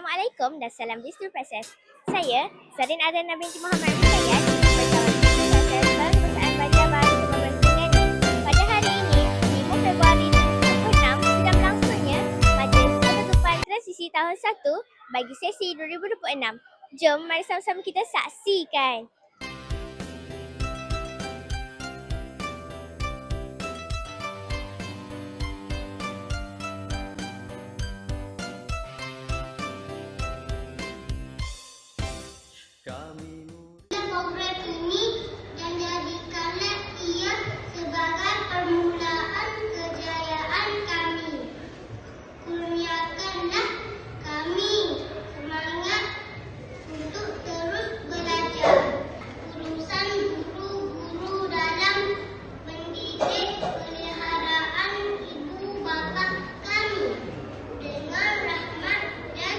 Assalamualaikum dan salam Bisnu Proses. Saya, Zarin Adana binti Muhammad Musayyad, bersama Bisnu Proses Perusahaan Baja Baru Kemampuan Negeri. Pada hari ini, 5 Februari 2026, sedang berlangsungnya Majlis Penutupan Transisi Tahun 1 bagi sesi 2026. Jom mari sama-sama kita saksikan. Program ini dan jadikanlah ia sebagai permulaan kejayaan kami. Kurniakanlah kami semangat untuk terus belajar. Urusan guru-guru dalam mendidik peliharaan ibu bapa kami dengan rahmat dan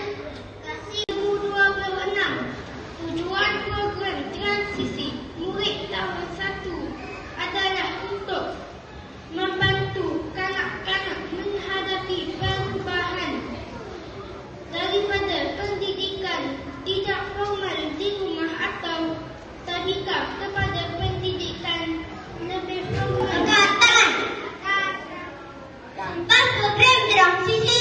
kasih. 2026 Tujuan program transisi murid tahun 1 adalah untuk membantu kanak-kanak menghadapi perubahan daripada pendidikan tidak formal di rumah atau terhikap kepada pendidikan lebih formal. Tanpa program transisi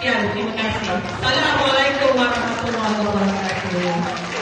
Sekian, terima kasih. Assalamualaikum warahmatullahi wabarakatuh.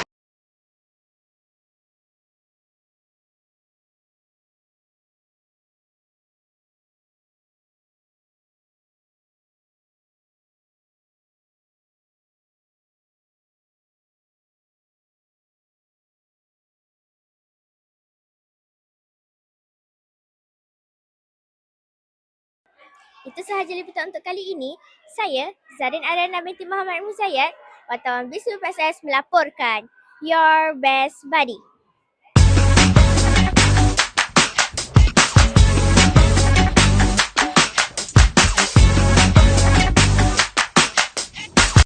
Itu sahaja liputan untuk kali ini. Saya, Zarin Adana binti Muhammad Musayyad, wartawan Bisnu Proses melaporkan. Your best buddy.